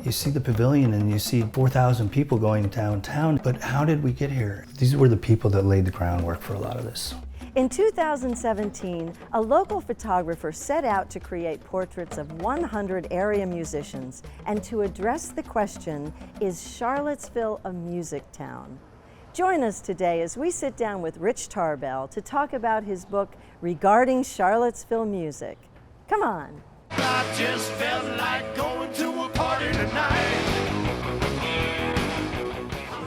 You see the pavilion and you see 4,000 people going downtown, but how did we get here? These were the people that laid the groundwork for a lot of this. In 2017, a local photographer set out to create portraits of 100 area musicians and to address the question, is Charlottesville a music town? Join us today as we sit down with Rich Tarbell to talk about his book, Regarding Charlottesville Music. Come on. I just felt like going to a party tonight.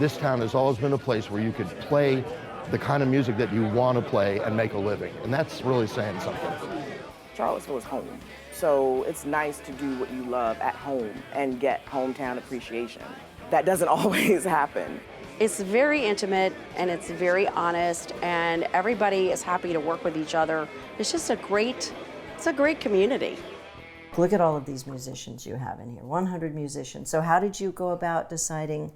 This town has always been a place where you could play the kind of music that you want to play and make a living. And that's really saying something. Charlottesville is home. So it's nice to do what you love at home and get hometown appreciation. That doesn't always happen. It's very intimate and it's very honest and everybody is happy to work with each other. It's just a great community. Look at all of these musicians you have in here, 100 musicians. So how did you go about deciding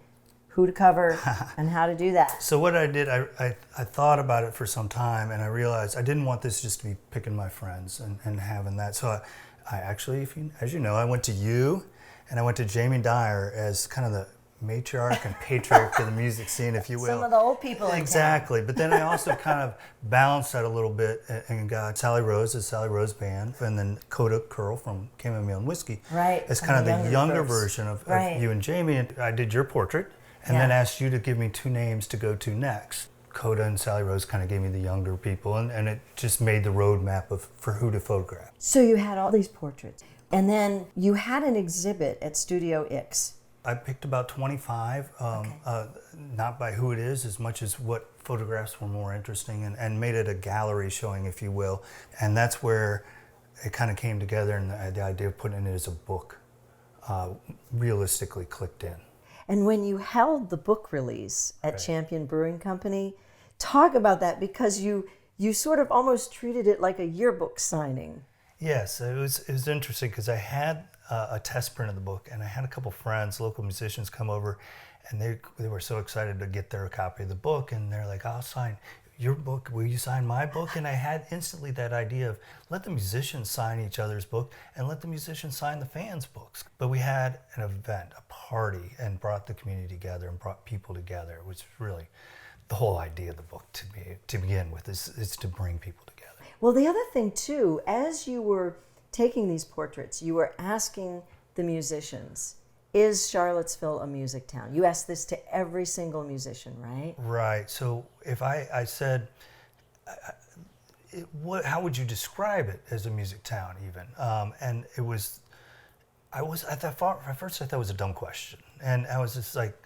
who to cover and how to do that? So what I did, I thought about it for some time and I realized I didn't want this just to be picking my friends and having that. So I actually, as you know, I went to you and I went to Jamie Dyer as kind of the matriarch and patriarch of the music scene, if you will. Some of the old people in Exactly. But then I also kind of balanced that a little bit and got Sally Rose as Sally Rose Band, and then Coda Curl from Chamomile and Whiskey. Right. As kind of the younger version of you and Jamie. And I did your portrait and then asked you to give me two names to go to next. Coda and Sally Rose kind of gave me the younger people, and it just made the roadmap for who to photograph. So you had all these portraits, and then you had an exhibit at Studio X. I picked about 25, not by who it is as much as what photographs were more interesting, and made it a gallery showing, if you will. And that's where it kind of came together, and the idea of putting it as a book realistically clicked in. And when you held the book release at Champion Brewing Company, talk about that, because you sort of almost treated it like a yearbook signing. Yes, it was interesting because I had a test print of the book, and I had a couple friends, local musicians, come over, and they were so excited to get their copy of the book, and they're like, I'll sign your book, will you sign my book? And I had instantly that idea of let the musicians sign each other's book and let the musicians sign the fans' books. But we had an event, a party, and brought the community together and brought people together, which is really the whole idea of the book to begin with, is to bring people together. Well, the other thing too, as you were taking these portraits, you were asking the musicians, is Charlottesville a music town? You asked this to every single musician, right? Right. So if I said, how would you describe it as a music town even? And it was, at first I thought it was a dumb question. And I was just like,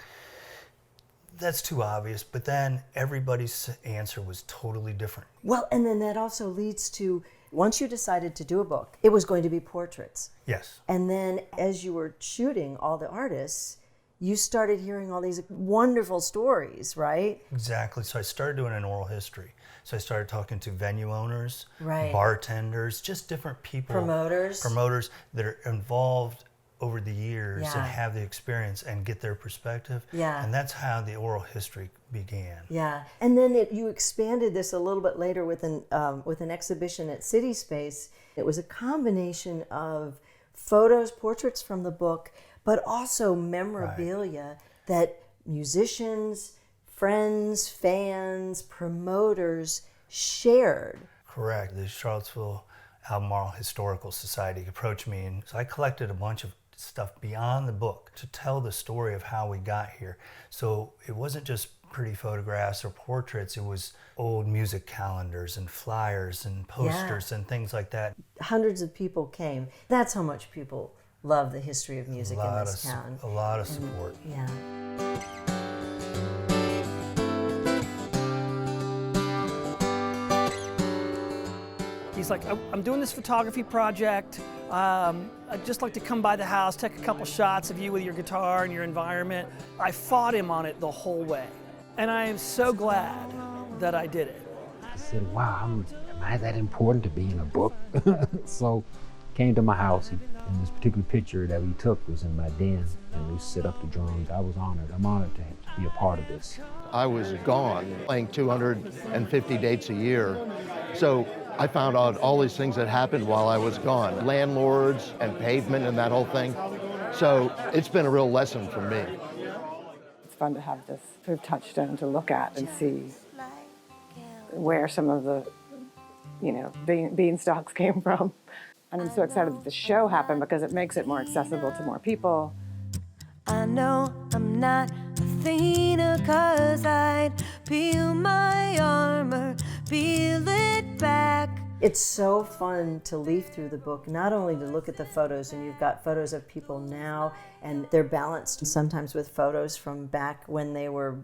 that's too obvious. But then everybody's answer was totally different. Well, and then that also leads to, once you decided to do a book, it was going to be portraits. Yes. And then as you were shooting all the artists, you started hearing all these wonderful stories, right? Exactly. So I started doing an oral history. So I started talking to venue owners, right, bartenders, just different people. Promoters that are involved over the years and have the experience and get their perspective. Yeah. And that's how the oral history began. Yeah. And then you expanded this a little bit later with an exhibition at City Space. It was a combination of photos, portraits from the book, but also memorabilia that musicians, friends, fans, promoters shared. Correct. The Charlottesville Albemarle Historical Society approached me, and so I collected a bunch of stuff beyond the book to tell the story of how we got here. So it wasn't just pretty photographs or portraits, it was old music calendars and flyers and posters and things like that. Hundreds of people came. That's how much people love the history of music in this town. A lot of support. Yeah. He's like, I'm doing this photography project. I'd just like to come by the house, take a couple shots of you with your guitar and your environment. I fought him on it the whole way. And I am so glad that I did it. I said, wow, am I that important to be in a book? So came to my house, and this particular picture that we took was in my den, and we set up the drums. I was honored. I'm honored to be a part of this. I was gone, playing 250 dates a year. So I found out all these things that happened while I was gone. Landlords and pavement and that whole thing. So it's been a real lesson for me. It's fun to have this sort of touchstone to look at and see where some of the, beanstalks came from. And I'm so excited that the show happened because it makes it more accessible to more people. I know I'm not Athena, 'cause I'd peel my armor, peel it back. It's so fun to leaf through the book, not only to look at the photos, and you've got photos of people now, and they're balanced sometimes with photos from back when they were,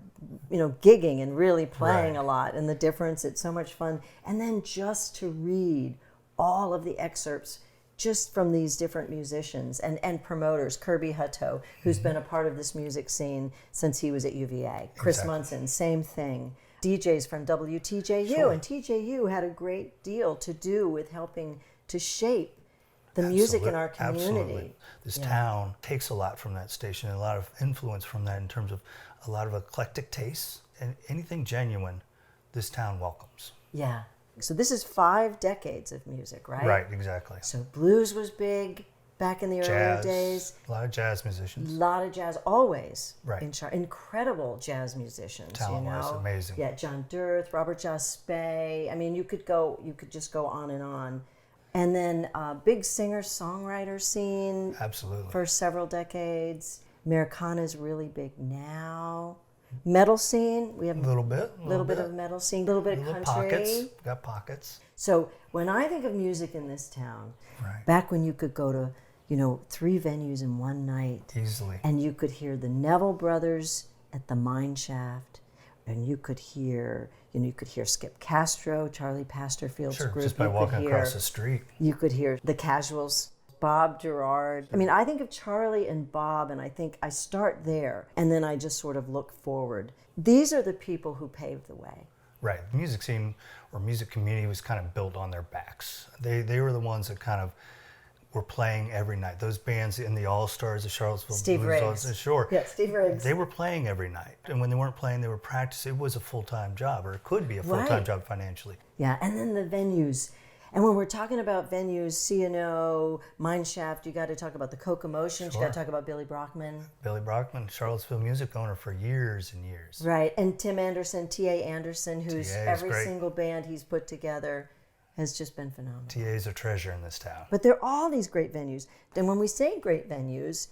gigging and really playing a lot, and the difference, it's so much fun. And then just to read all of the excerpts just from these different musicians and promoters. Kirby Hutto, who's been a part of this music scene since he was at UVA. Chris Munson, same thing. DJs from WTJU, and TJU had a great deal to do with helping to shape the music in our community. Absolutely. This town takes a lot from that station, and a lot of influence from that in terms of a lot of eclectic tastes, and anything genuine, this town welcomes. Yeah. So this is 5 decades of music, right? Right, exactly. So blues was big back in the earlier days. A lot of jazz musicians. A lot of jazz, always. Right. Incredible jazz musicians. Talent-wise, amazing. Yeah, John Dirth, Robert Jospeh. I mean, you could just go on and on. And then big singer-songwriter scene. Absolutely. For several decades. Americana is really big now. Metal scene, we have a little bit of metal scene, a little bit of country. Pockets, got pockets. So when I think of music in this town, back when you could go to, 3 venues in one night. Easily. And you could hear the Neville Brothers at the Mine Shaft, and you could hear, Skip Castro, Charlie Pastorfield's group. Just by walking across the street. You could hear the Casuals, Bob Gerard. I mean, I think of Charlie and Bob, and I think I start there, and then I just sort of look forward. These are the people who paved the way. Right. The music scene or music community was kind of built on their backs. They were the ones that kind of were playing every night. Those bands in the All-Stars of Charlottesville. Steve Riggs. Sure. Yeah, Steve Riggs. They were playing every night. And when they weren't playing, they were practicing. It was a full-time job, or it could be a full-time job financially. Yeah, and then the venues. And when we're talking about venues, C&O, Mine Shaft, you got to talk about the Cocomotions. You got to talk about Billy Brockman. Billy Brockman, Charlottesville music owner for years and years. Right, and Tim Anderson, T.A. Anderson, who's every single band he's put together has just been phenomenal. T.A. is a treasure in this town. But there are all these great venues. And when we say great venues,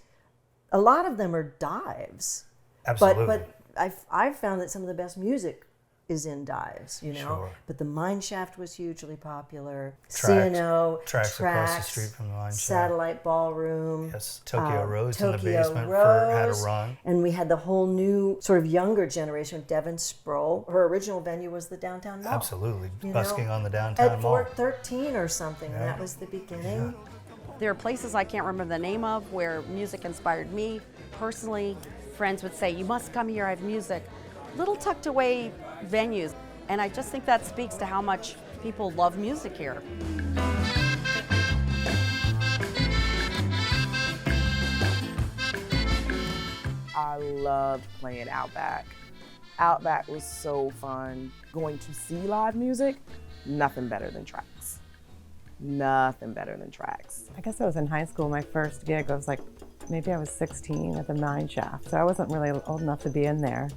a lot of them are dives. Absolutely. But I've found that some of the best music is in dives, Sure. But the Mine Shaft was hugely popular. C&O, Tracks across the street from the Mine Shaft. Satellite Ballroom. Yes, Tokyo Rose in the Tokyo basement Rose, had a run. And we had the whole new sort of younger generation, Devin Sproul. Her original venue was the Downtown Mall. Absolutely, busking on the Downtown At Mall. Fort 13 or something, and that was the beginning. Yeah. There are places I can't remember the name of where music inspired me personally. Friends would say, "You must come here, I have music." Little tucked away venues. And I just think that speaks to how much people love music here. I loved playing Outback. Outback was so fun. Going to see live music, nothing better than Tracks. Nothing better than Tracks. I guess I was in high school. My first gig, maybe I was 16 at the Mine Shaft, so I wasn't really old enough to be in there.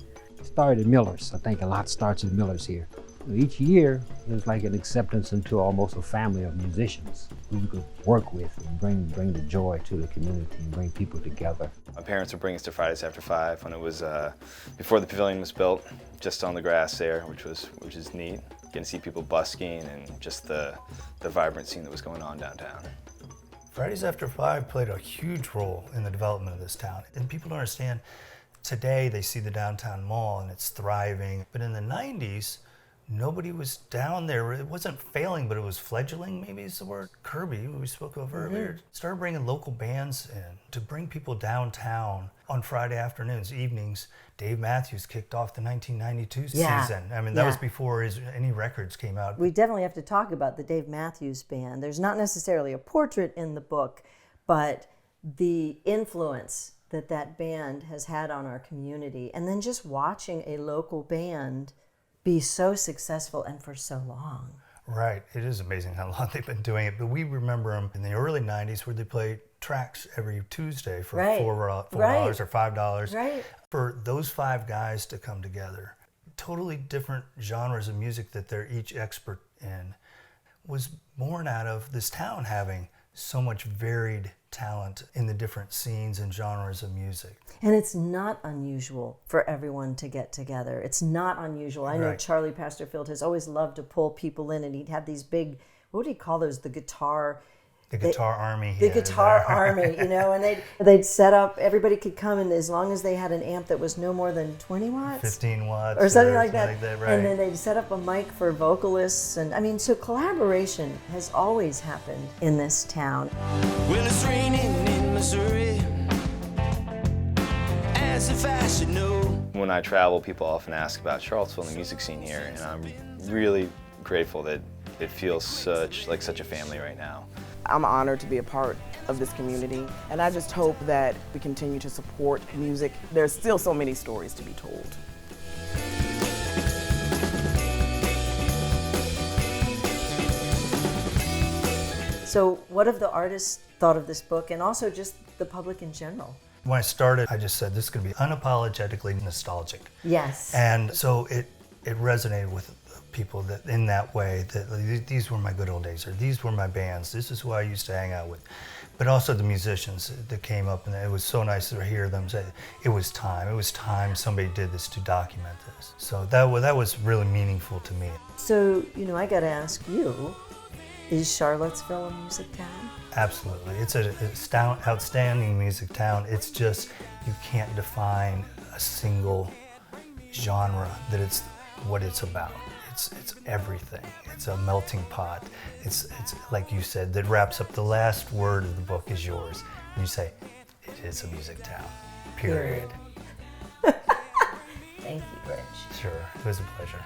Started at Miller's. I think a lot starts at Miller's here. Each year, there's like an acceptance into almost a family of musicians who you could work with and bring the joy to the community and bring people together. My parents would bring us to Fridays After 5 when it was before the pavilion was built, just on the grass there, which is neat. Getting to see people busking and just the vibrant scene that was going on downtown. Fridays After 5 played a huge role in the development of this town. And people don't understand, today they see the downtown mall and it's thriving. But in the 90s, nobody was down there. It wasn't failing, but it was fledgling, maybe is the word. Kirby, who we spoke of earlier, started bringing local bands in to bring people downtown on Friday afternoons, evenings. Dave Matthews kicked off the 1992 season. I mean, that was before any records came out. We definitely have to talk about the Dave Matthews Band. There's not necessarily a portrait in the book, but the influence that band has had on our community. And then just watching a local band be so successful and for so long. Right. It is amazing how long they've been doing it. But we remember them in the early 90s where they played tracks every Tuesday for Right. $4 Right. or $5. Right. For those 5 guys to come together, totally different genres of music that they're each expert in, was born out of this town having so much varied talent in the different scenes and genres of music. And it's not unusual for everyone to get together. It's not unusual. I know Right. Charlie Pastorfield has always loved to pull people in, and he'd have these big, what would he call those? The guitar Army. The guitar army, you know, and they'd set up, everybody could come, and as long as they had an amp that was no more than 20 watts? 15 watts. Or something like that. Right. And then they'd set up a mic for vocalists. And I mean, so collaboration has always happened in this town. Well, it's raining in Missouri, as if I should know. When I travel, people often ask about Charlottesville and the music scene here, and I'm really grateful that it feels such a family right now. I'm honored to be a part of this community, and I just hope that we continue to support music. There's still so many stories to be told. So what have the artists thought of this book, and also just the public in general? When I started, I just said this is going to be unapologetically nostalgic. Yes. And so it resonated with people that in that way, that these were my good old days, or these were my bands, this is who I used to hang out with. But also the musicians that came up, and it was so nice to hear them say, it was time somebody did this to document this. So that was really meaningful to me. So, you know, I got to ask you, is Charlottesville a music town? Absolutely. It's an outstanding music town. It's just, you can't define a single genre that it's what it's about. It's everything. It's a melting pot. It's like you said, that wraps up the last word of the book is yours. And you say, it is a music town, period. Thank you, Rich. Sure, it was a pleasure.